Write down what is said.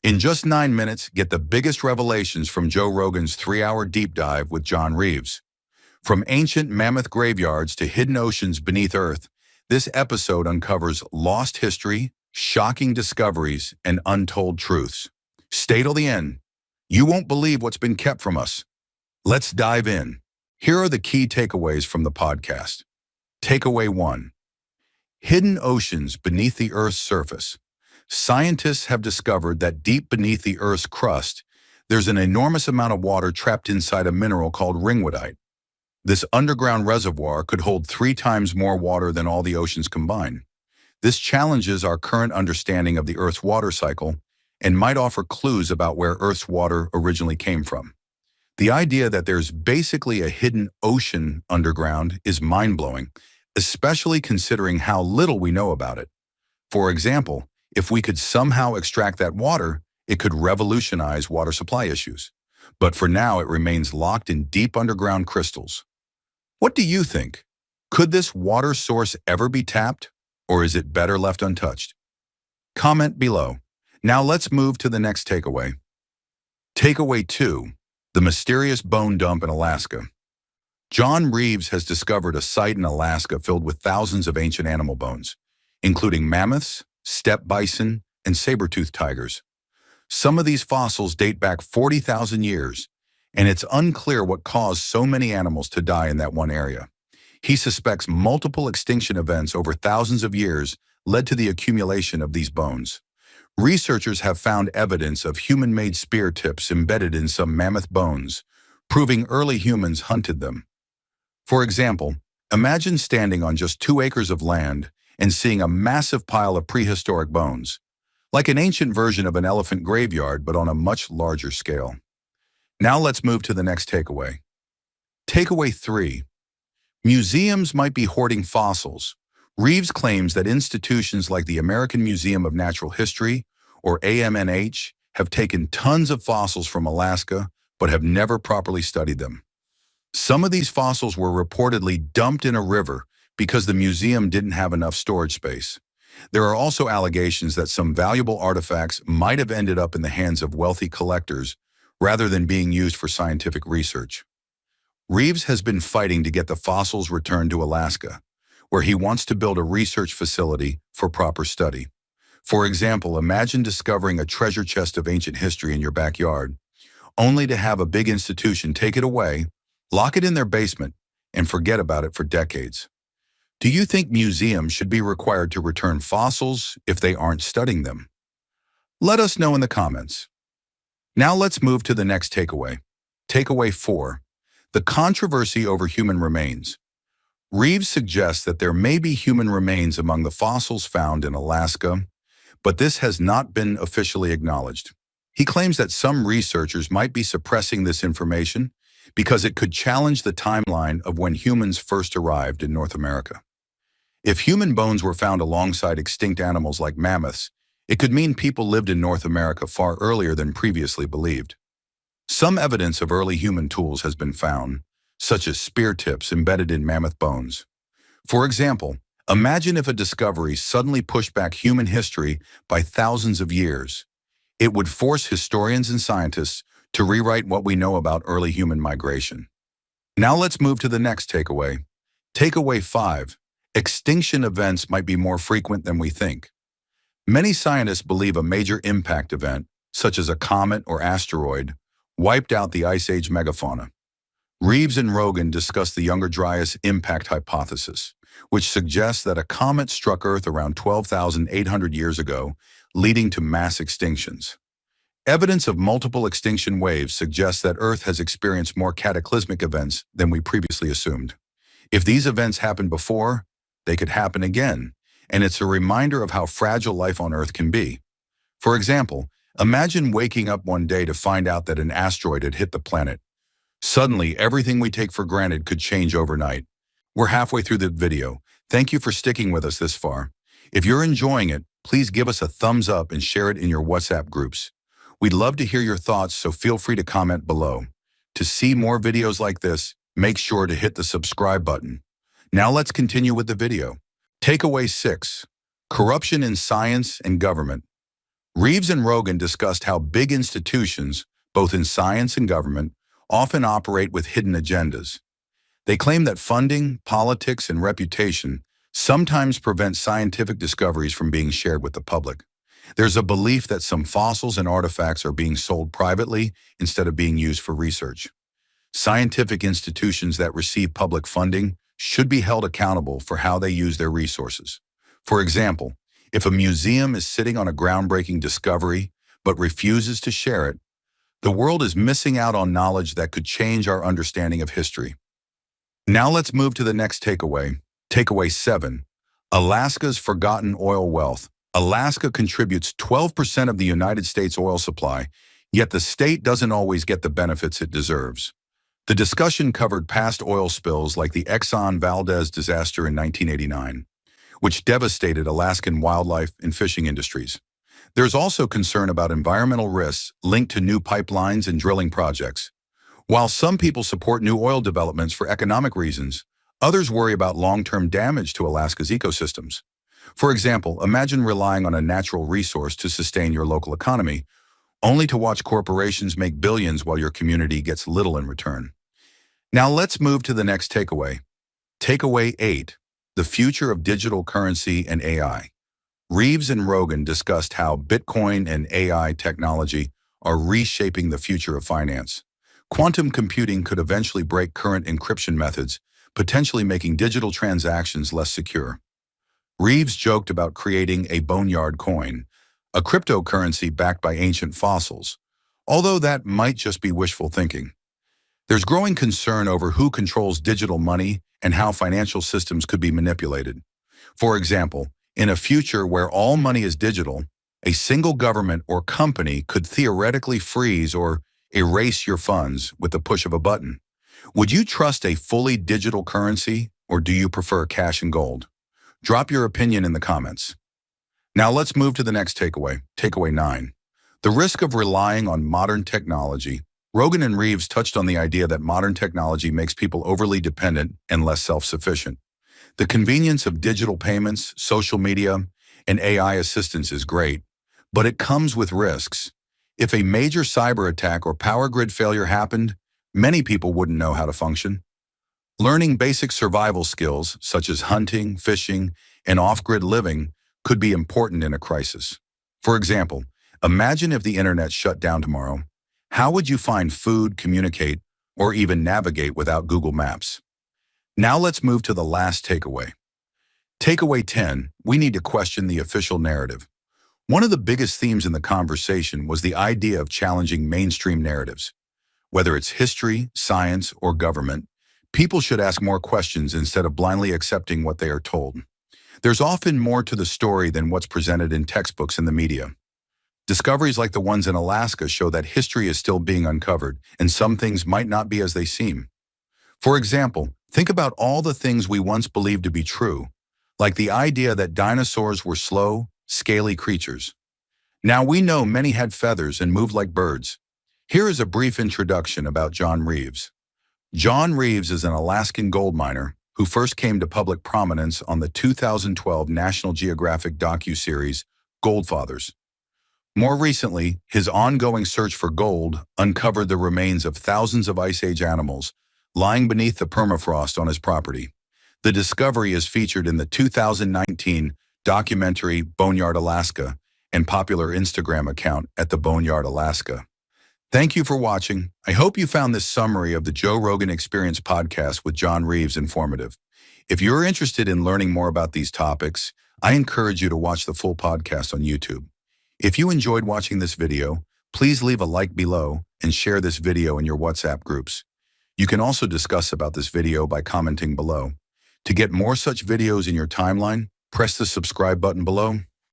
In just 9 minutes, get the biggest revelations from Joe Rogan's 3-hour deep dive with John Reeves. From ancient mammoth graveyards to hidden oceans beneath Earth, this episode uncovers lost history, shocking discoveries, and untold truths. Stay till the end. You won't believe what's been kept from us. Let's dive in. Here are the key takeaways from the podcast. Takeaway 1. Hidden oceans beneath the Earth's surface. Scientists have discovered that deep beneath the Earth's crust, there's an enormous amount of water trapped inside a mineral called ringwoodite. This underground reservoir could hold 3 times more water than all the oceans combined. This challenges our current understanding of the Earth's water cycle and might offer clues about where Earth's water originally came from. The idea that there's basically a hidden ocean underground is mind-blowing, especially considering how little we know about it. For example, if we could somehow extract that water, it could revolutionize water supply issues. But for now, it remains locked in deep underground crystals. What do you think? Could this water source ever be tapped, or is it better left untouched? Comment below. Now let's move to the next takeaway. Takeaway 2. The mysterious bone dump in Alaska. John Reeves has discovered a site in Alaska filled with thousands of ancient animal bones, including mammoths, steppe bison, and saber-toothed tigers. Some of these fossils date back 40,000 years, and it's unclear what caused so many animals to die in that one area. He suspects multiple extinction events over thousands of years led to the accumulation of these bones. Researchers have found evidence of human-made spear tips embedded in some mammoth bones, proving early humans hunted them. For example, imagine standing on just 2 acres of land and seeing a massive pile of prehistoric bones, like an ancient version of an elephant graveyard but on a much larger scale. Now let's move to the next takeaway. Takeaway 3. Museums might be hoarding fossils. Reeves claims that institutions like the American Museum of Natural History, or AMNH, have taken tons of fossils from Alaska but have never properly studied them. Some of these fossils were reportedly dumped in a river because the museum didn't have enough storage space. There are also allegations that some valuable artifacts might have ended up in the hands of wealthy collectors rather than being used for scientific research. Reeves has been fighting to get the fossils returned to Alaska, where he wants to build a research facility for proper study. For example, imagine discovering a treasure chest of ancient history in your backyard, only to have a big institution take it away, lock it in their basement, and forget about it for decades. Do you think museums should be required to return fossils if they aren't studying them? Let us know in the comments. Now let's move to the next takeaway. Takeaway 4. The controversy over human remains. Reeves suggests that there may be human remains among the fossils found in Alaska, but this has not been officially acknowledged. He claims that some researchers might be suppressing this information because it could challenge the timeline of when humans first arrived in North America. If human bones were found alongside extinct animals like mammoths, it could mean people lived in North America far earlier than previously believed. Some evidence of early human tools has been found, such as spear tips embedded in mammoth bones. For example, imagine if a discovery suddenly pushed back human history by thousands of years. It would force historians and scientists to rewrite what we know about early human migration. Now let's move to the next takeaway. Takeaway 5. Extinction events might be more frequent than we think. Many scientists believe a major impact event, such as a comet or asteroid, wiped out the Ice Age megafauna. Reeves and Rogan discuss the Younger Dryas impact hypothesis, which suggests that a comet struck Earth around 12,800 years ago, leading to mass extinctions. Evidence of multiple extinction waves suggests that Earth has experienced more cataclysmic events than we previously assumed. If these events happened before, they could happen again, and it's a reminder of how fragile life on Earth can be. For example, imagine waking up one day to find out that an asteroid had hit the planet. Suddenly, everything we take for granted could change overnight. We're halfway through the video. Thank you for sticking with us this far. If you're enjoying it, please give us a thumbs up and share it in your WhatsApp groups. We'd love to hear your thoughts, so feel free to comment below. To see more videos like this, make sure to hit the subscribe button. Now let's continue with the video. Takeaway 6. Corruption in science and government. Reeves and Rogan discussed how big institutions, both in science and government, often operate with hidden agendas. They claim that funding, politics, and reputation sometimes prevent scientific discoveries from being shared with the public. There's a belief that some fossils and artifacts are being sold privately instead of being used for research. Scientific institutions that receive public funding should be held accountable for how they use their resources. For example, if a museum is sitting on a groundbreaking discovery but refuses to share it, the world is missing out on knowledge that could change our understanding of history. Now let's move to the next takeaway. Takeaway 7. Alaska's forgotten oil wealth. Alaska contributes 12% of the United States oil supply, yet the state doesn't always get the benefits it deserves. The discussion covered past oil spills like the Exxon Valdez disaster in 1989, which devastated Alaskan wildlife and fishing industries. There's also concern about environmental risks linked to new pipelines and drilling projects. While some people support new oil developments for economic reasons, others worry about long-term damage to Alaska's ecosystems. For example, imagine relying on a natural resource to sustain your local economy, only to watch corporations make billions while your community gets little in return. Now let's move to the next takeaway. Takeaway 8. The future of digital currency and AI. Reeves and Rogan discussed how Bitcoin and AI technology are reshaping the future of finance. Quantum computing could eventually break current encryption methods, potentially making digital transactions less secure. Reeves joked about creating a boneyard coin, a cryptocurrency backed by ancient fossils, although that might just be wishful thinking. There's growing concern over who controls digital money and how financial systems could be manipulated. For example, in a future where all money is digital, a single government or company could theoretically freeze or erase your funds with the push of a button. Would you trust a fully digital currency, or do you prefer cash and gold? Drop your opinion in the comments. Now let's move to the next takeaway. Takeaway 9. The risk of relying on modern technology. Rogan and Reeves touched on the idea that modern technology makes people overly dependent and less self-sufficient. The convenience of digital payments, social media, and AI assistance is great, but it comes with risks. If a major cyber attack or power grid failure happened, many people wouldn't know how to function. Learning basic survival skills, such as hunting, fishing, and off-grid living, could be important in a crisis. For example, imagine if the internet shut down tomorrow. How would you find food, communicate, or even navigate without Google Maps? Now let's move to the last takeaway. Takeaway 10, we need to question the official narrative. One of the biggest themes in the conversation was the idea of challenging mainstream narratives. Whether it's history, science, or government, people should ask more questions instead of blindly accepting what they are told. There's often more to the story than what's presented in textbooks and the media. Discoveries like the ones in Alaska show that history is still being uncovered, and some things might not be as they seem. For example, think about all the things we once believed to be true, like the idea that dinosaurs were slow, scaly creatures. Now we know many had feathers and moved like birds. Here is a brief introduction about John Reeves. John Reeves is an Alaskan gold miner who first came to public prominence on the 2012 National Geographic docuseries Goldfathers. More recently, his ongoing search for gold uncovered the remains of thousands of Ice Age animals lying beneath the permafrost on his property. The discovery is featured in the 2019 documentary Boneyard Alaska and popular Instagram account at the Boneyard Alaska. Thank you for watching. I hope you found this summary of the Joe Rogan Experience podcast with John Reeves informative. If you're interested in learning more about these topics, I encourage you to watch the full podcast on YouTube. If you enjoyed watching this video, please leave a like below and share this video in your WhatsApp groups. You can also discuss about this video by commenting below. To get more such videos in your timeline, press the subscribe button below.